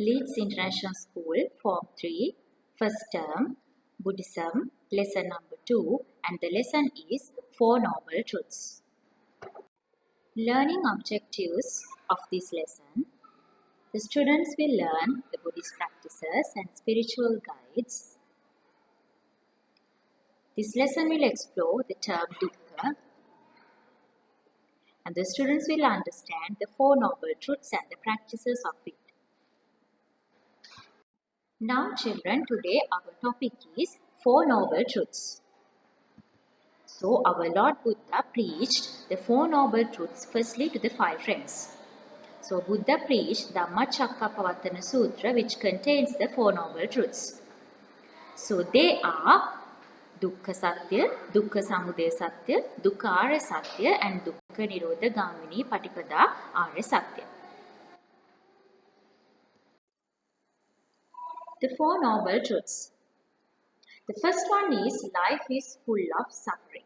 Leeds International School, Form 3, first term, Buddhism, lesson number 2, and the lesson is Four Noble Truths. Learning objectives of this lesson. The students will learn the Buddhist practices and spiritual guides. This lesson will explore the term Dukkha, and the students will understand the Four Noble Truths and the practices of it. Now children, today our topic is Four Noble Truths. So our Lord Buddha preached the Four Noble Truths firstly to the five friends. So Buddha preached the Dhammacakkappavattana Sutra, which contains the Four Noble Truths. So they are Dukkha Satya, Dukkha Samudaya Satya, Dukkha Arya Satya and Dukkha Nirodha Gamini Patipada Arya Satya. The Four Noble Truths. The first one is life is full of suffering.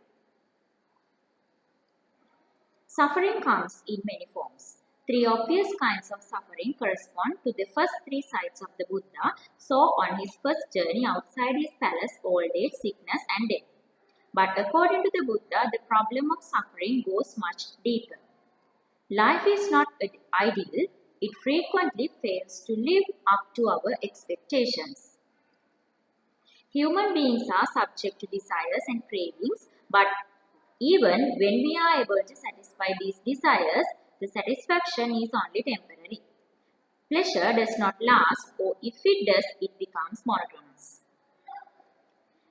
Suffering comes in many forms. Three obvious kinds of suffering correspond to the first three sides of the Buddha saw on his first journey outside his palace: old age, sickness and death. But according to the Buddha, the problem of suffering goes much deeper. Life is not ideal. It frequently fails to live up to our expectations. Human beings are subject to desires and cravings, but even when we are able to satisfy these desires, the satisfaction is only temporary. Pleasure does not last, or if it does, it becomes monotonous.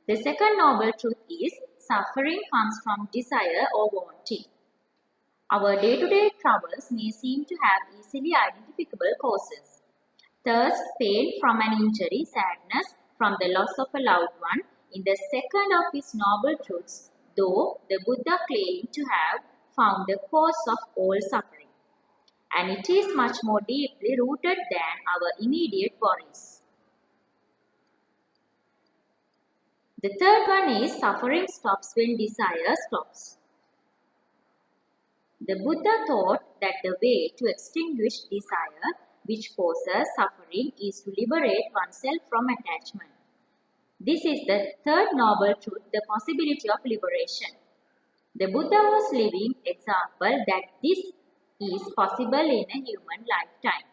The second noble truth is suffering comes from desire or wanting. Our day-to-day troubles may seem to have easily identifiable causes. Thirst, pain from an injury, sadness from the loss of a loved one. In the second of his noble truths, though, the Buddha claimed to have found the cause of all suffering, and it is much more deeply rooted than our immediate worries. The third one is suffering stops when desire stops. The Buddha taught that the way to extinguish desire, which causes suffering, is to liberate oneself from attachment. This is the third noble truth, the possibility of liberation. The Buddha was living example that this is possible in a human lifetime.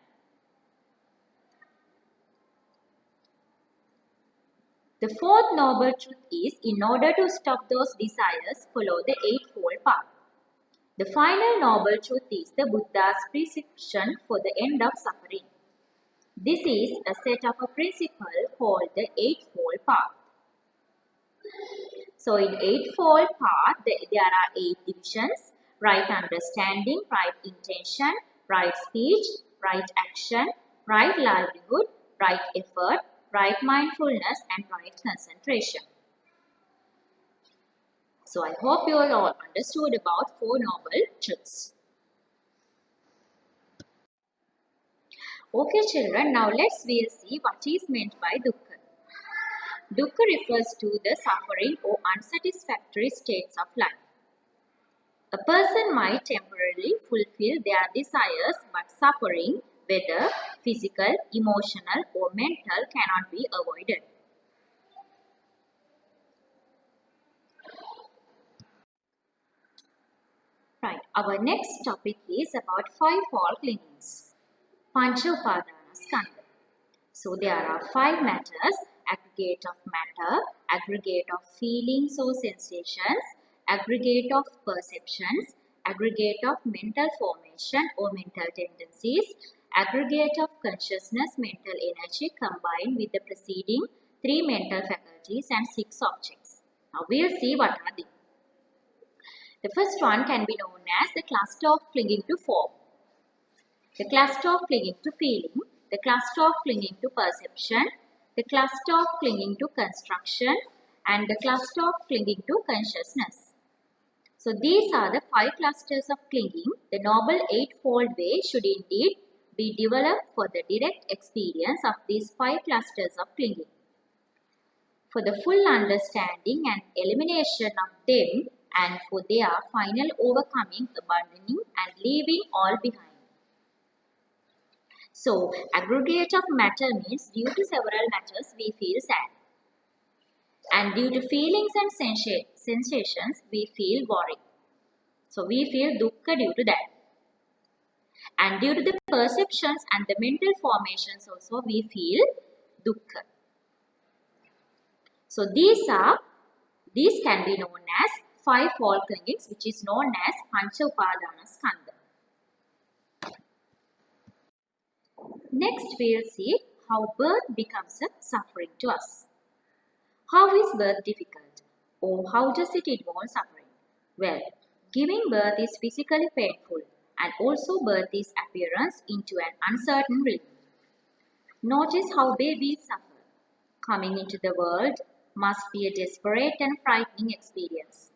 The fourth noble truth is, in order to stop those desires, follow the Eightfold Path. The final noble truth is the Buddha's prescription for the end of suffering. This is a set of a principle called the Eightfold Path. So in Eightfold Path, there are 8 divisions: right understanding, right intention, right speech, right action, right livelihood, right effort, right mindfulness and right concentration. So I hope you all understood about Four Noble Truths. Okay children, now we'll see what is meant by Dukkha. Dukkha refers to the suffering or unsatisfactory states of life. A person might temporarily fulfill their desires, but suffering, whether physical, emotional or mental, cannot be avoided. Right, our next topic is about five-fold clingings. Pancha Upadanakkhanda. So there are 5 matters: aggregate of matter, aggregate of feelings or sensations, aggregate of perceptions, aggregate of mental formation or mental tendencies, aggregate of consciousness, mental energy combined with the preceding 3 mental faculties and 6 objects. Now we'll see what are they. The first one can be known as the cluster of clinging to form, the cluster of clinging to feeling, the cluster of clinging to perception, the cluster of clinging to construction, and the cluster of clinging to consciousness. So these are the 5 clusters of clinging. The Noble Eightfold Way should indeed be developed for the direct experience of these 5 clusters of clinging. For the full understanding and elimination of them, and for their final overcoming, abandoning and leaving all behind. So, aggregate of matter means due to several matters we feel sad. And due to feelings and sensations we feel worry. So, we feel dukkha due to that. And due to the perceptions and the mental formations also we feel dukkha. So, these can be known as five-fold clingings, which is known as Pancha Upadanakkhanda. Next, we will see how birth becomes a suffering to us. How is birth difficult, or how does it involve suffering? Well, giving birth is physically painful, and also birth is appearance into an uncertain realm. Notice how babies suffer. Coming into the world must be a desperate and frightening experience.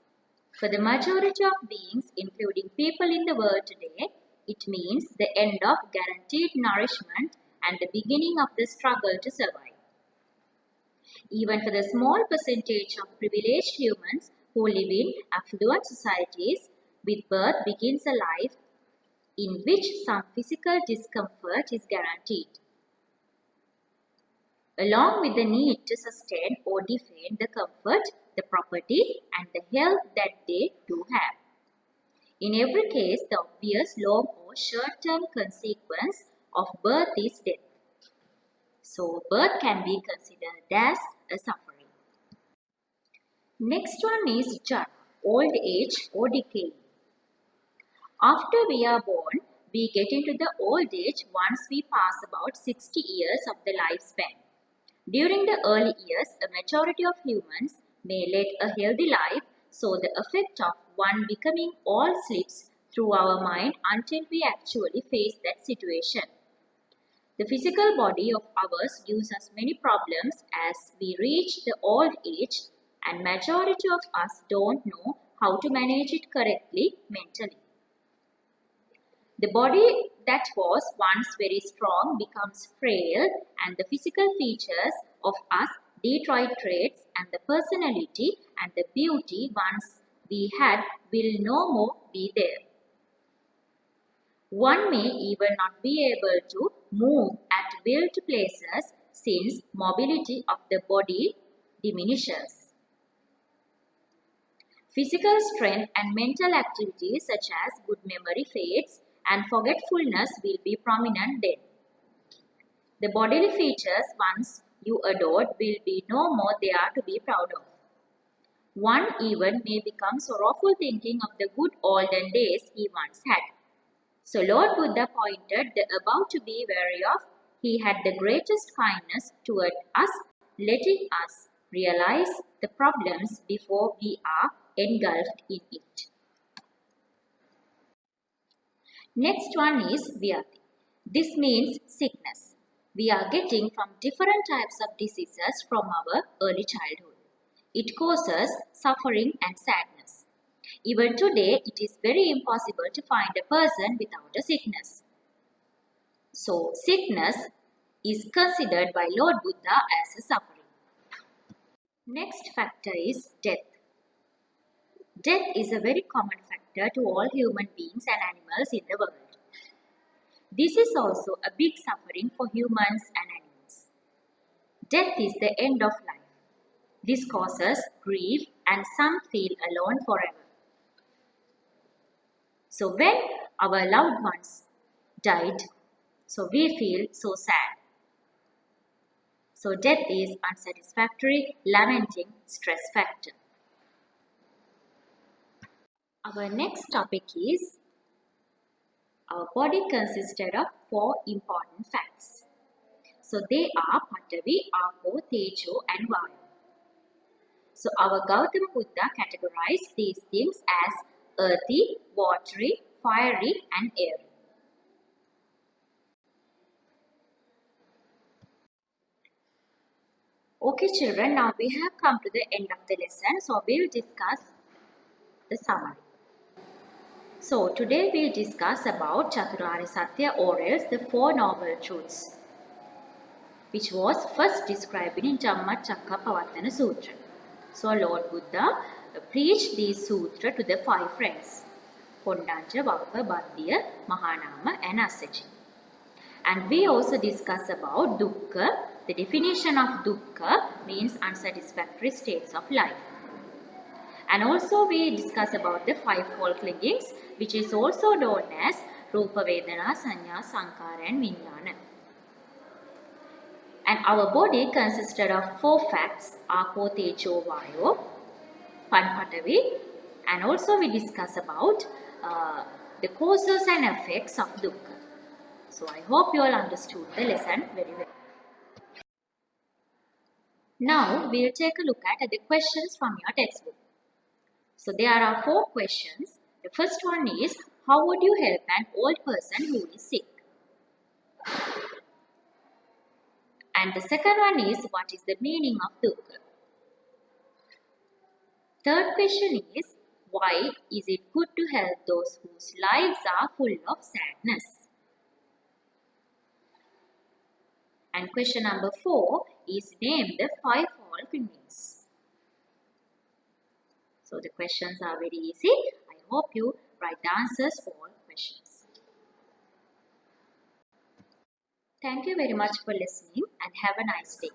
For the majority of beings, including people in the world today, it means the end of guaranteed nourishment and the beginning of the struggle to survive. Even for the small percentage of privileged humans who live in affluent societies, with birth begins a life in which some physical discomfort is guaranteed, along with the need to sustain or defend the comfort, the property, and the health that they do have. In every case, the obvious long or short-term consequence of birth is death. So, birth can be considered as a suffering. Next one is Jati, old age or decay. After we are born, we get into the old age once we pass about 60 years of the lifespan. During the early years, a majority of humans may lead a healthy life, so the effect of one becoming old slips through our mind until we actually face that situation. The physical body of ours gives us many problems as we reach the old age, and majority of us don't know how to manage it correctly mentally. The body that was once very strong becomes frail, and the physical features of us deteriorate, and the personality and the beauty once we had will no more be there. One may even not be able to move at will to places since mobility of the body diminishes. Physical strength and mental activities such as good memory fades and forgetfulness will be prominent then. The bodily features once you adored will be no more there to be proud of. One even may become sorrowful thinking of the good olden days he once had. So Lord Buddha pointed the above to be wary of. He had the greatest kindness toward us, letting us realize the problems before we are engulfed in it. Next one is Jati. This means sickness. We are getting from different types of diseases from our early childhood. It causes suffering and sadness. Even today, it is very impossible to find a person without a sickness. So, sickness is considered by Lord Buddha as a suffering. Next factor is death. Death is a very common factor to all human beings and animals in the world. This is also a big suffering for humans and animals. Death is the end of life. This causes grief and some feel alone forever. So when our loved ones died, so we feel so sad. So death is unsatisfactory, lamenting, stress factor. Our next topic is our body consisted of 4 important facts. So they are Patavi, Apo, Tejo and Vayu. So our Gautama Buddha categorized these things as earthy, watery, fiery and airy. Okay children, now we have come to the end of the lesson. So we will discuss the summary. So today we will discuss about Chaturarya Satya, or else the 4 Noble Truths, which was first described in Dhammacakkappavattana Sutra. So Lord Buddha preached these sutras to the 5 friends, Kondancha, Vappa, Bhaddiya, Mahanama and Assaji. And we also discuss about Dukkha. The definition of Dukkha means unsatisfactory states of life. And also we discuss about the fivefold clingings, which is also known as Rupa, Vedana, Sanya, Sankara and Vijnana. And our body consisted of four facts: Apo, Tejo, Vayo, Panpatavi, and also we discuss about the causes and effects of Dukkha. So I hope you all understood the lesson very well. Now we will take a look at the questions from your textbook. So there are four questions. The first one is, how would you help an old person who is sick? And the second one is, what is the meaning of Dukkha? Third question is, why is it good to help those whose lives are full of sadness? And question number 4 is, name the fivefold clingings. So the questions are very easy. I hope you write the answers for all questions. Thank you very much for listening and have a nice day.